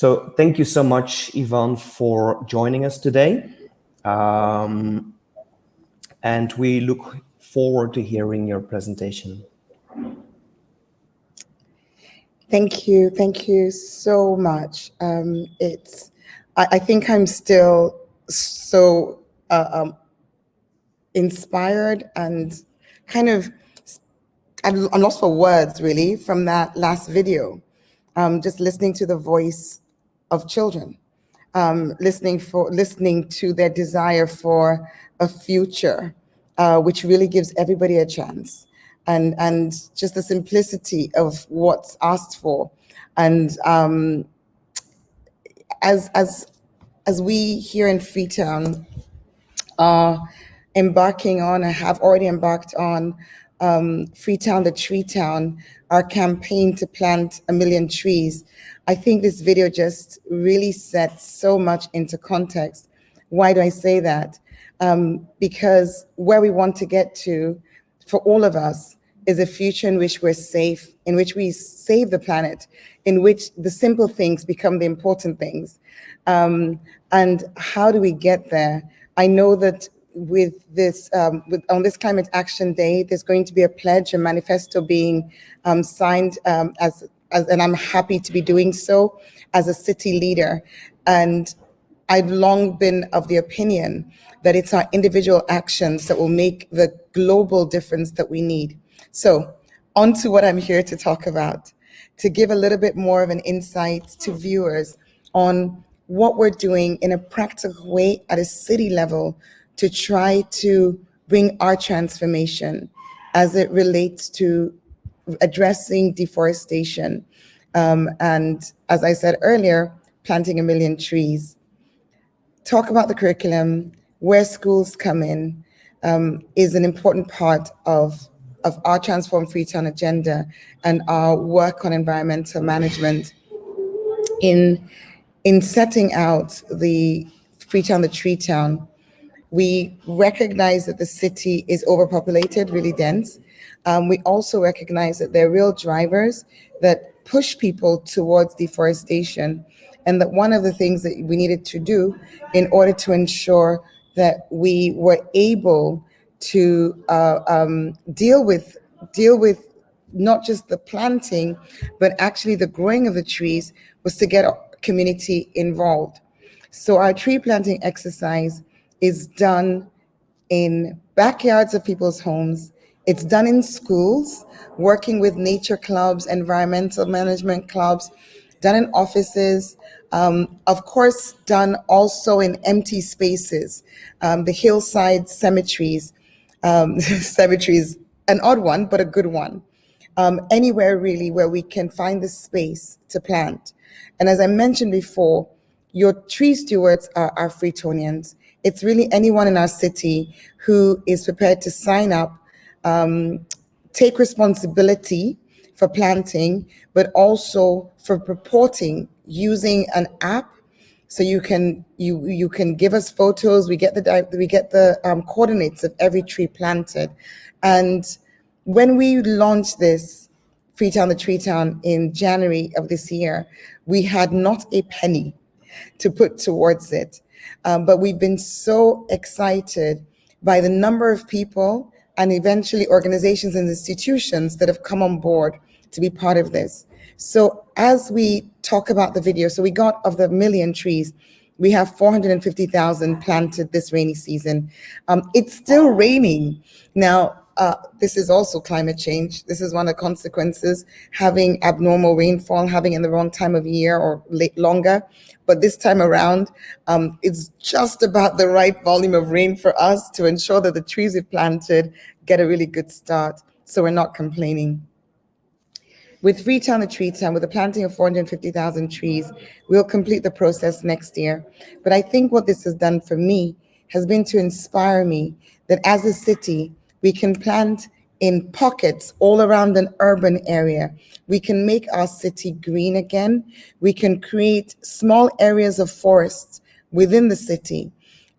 So thank you so much, Yvonne, for joining us today. And we look forward to hearing your presentation. Thank you so much. I think I'm still so inspired and kind of, I'm lost for words really from that last video. Just listening to the voice of children, listening to their desire for a future, which really gives everybody a chance, and just the simplicity of what's asked for, and as we here in Freetown are embarking on, and have already embarked on, Freetown the Tree Town, our campaign to plant 1 million trees. I think this video just really sets so much into context. Why do I say that? Because where we want to get to for all of us is a future in which we're safe, in which we save the planet, in which the simple things become the important things. And how do we get there? I know that with this, on this Climate Action Day, there's going to be a pledge, a manifesto being signed, and I'm happy to be doing so as a city leader. And I've long been of the opinion that it's our individual actions that will make the global difference that we need. So on to what I'm here to talk about, to give a little bit more of an insight to viewers on what we're doing in a practical way at a city level to try to bring our transformation as it relates to addressing deforestation. And as I said earlier, planting 1 million trees. Talk about the curriculum, where schools come in, is an important part of our Transform Freetown agenda and our work on environmental management in setting out the Freetown, the Tree Town. We recognize that the city is overpopulated, really dense. We also recognize that there are real drivers that push people towards deforestation, and that one of the things that we needed to do in order to ensure that we were able to deal with not just the planting, but actually the growing of the trees, was to get our community involved. So our tree planting exercise is done in backyards of people's homes. It's done in schools, working with nature clubs, environmental management clubs, done in offices, of course, done also in empty spaces, the hillside cemeteries. Cemeteries, an odd one, but a good one. Anywhere really where we can find the space to plant. And as I mentioned before, your tree stewards are Freetonians. It's really anyone in our city who is prepared to sign up, take responsibility for planting, but also for reporting using an app. So you can give us photos. We get the coordinates of every tree planted. And when we launched this Freetown the Tree Town in January of this year, we had not a penny to put towards it. But we've been so excited by the number of people and eventually organizations and institutions that have come on board to be part of this. So as we talk about the video, so we got, of the 1 million trees, we have 450,000 planted this rainy season. It's still raining. Now, this is also climate change. This is one of the consequences, having abnormal rainfall, having in the wrong time of year or longer. But this time around, it's just about the right volume of rain for us to ensure that the trees we've planted get a really good start. So we're not complaining. With Freetown the Tree Town, with the planting of 450,000 trees, we'll complete the process next year. But I think what this has done for me has been to inspire me that as a city, we can plant in pockets all around an urban area. We can make our city green again. We can create small areas of forests within the city.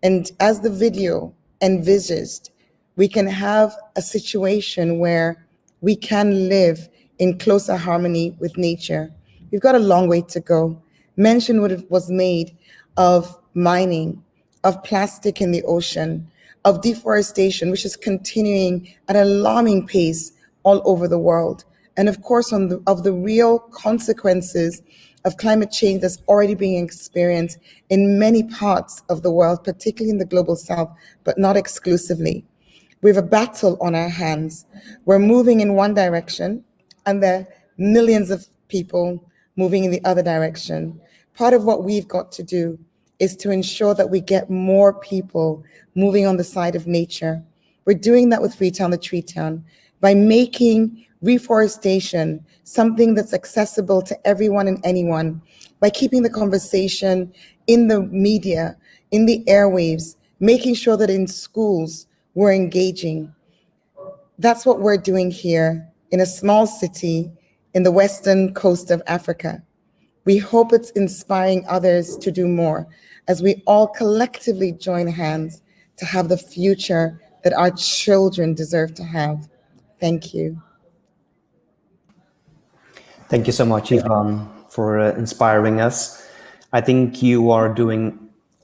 And as the video envisaged, we can have a situation where we can live in closer harmony with nature. We've got a long way to go. mention was made of mining, of plastic in the ocean, of deforestation, which is continuing at an alarming pace all over the world, and of course of the real consequences of climate change that's already being experienced in many parts of the world, particularly in the global south, but not exclusively. We have a battle on our hands. We're moving in one direction, and there are millions of people moving in the other direction. Part of what we've got to do is to ensure that we get more people moving on the side of nature. We're doing that with Freetown the Tree Town by making reforestation something that's accessible to everyone and anyone, by keeping the conversation in the media, in the airwaves, making sure that in schools we're engaging. That's what we're doing here in a small city in the western coast of Africa. We hope it's inspiring others to do more as we all collectively join hands to have the future that our children deserve to have. Thank you. Thank you so much, Yvonne, for inspiring us. I think you are doing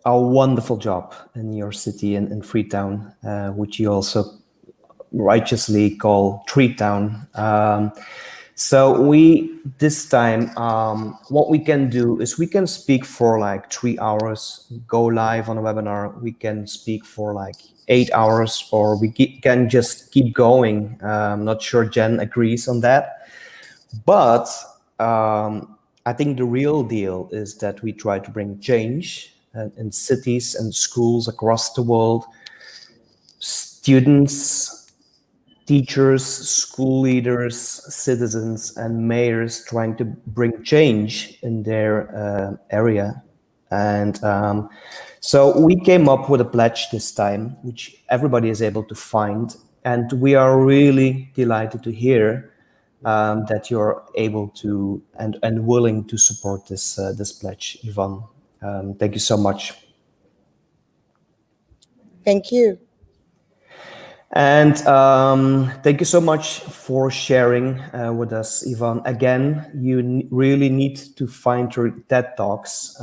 a wonderful job in your city in Freetown, which you also righteously call Tree Town. So this time, what we can do is we can speak for like 3 hours, go live on a webinar. We can speak for like 8 hours, or we can just keep going. I'm not sure Jen agrees on that. But I think the real deal is that we try to bring change in cities and schools across the world. Students, teachers, school leaders, citizens, and mayors trying to bring change in their area. And so we came up with a pledge this time, which everybody is able to find. And we are really delighted to hear that you're able to and willing to support this pledge, Yvonne. Thank you so much. Thank you. And thank you so much for sharing with us, Yvonne. Again, you really need to find your TED Talks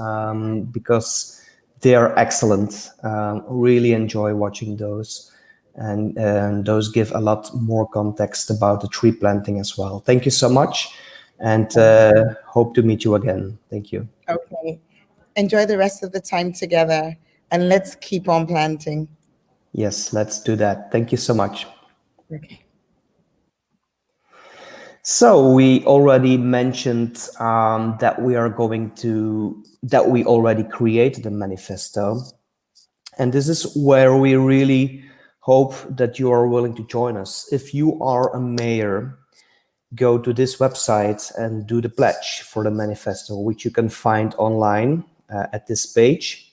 because they are excellent. Really enjoy watching those. And those give a lot more context about the tree planting as well. Thank you so much, and hope to meet you again. Thank you. Okay. Enjoy the rest of the time together, and let's keep on planting. Yes, let's do that. Thank you so much. Okay. So we already mentioned that we already created a manifesto. And this is where we really hope that you are willing to join us. If you are a mayor, go to this website and do the pledge for the manifesto, which you can find online at this page.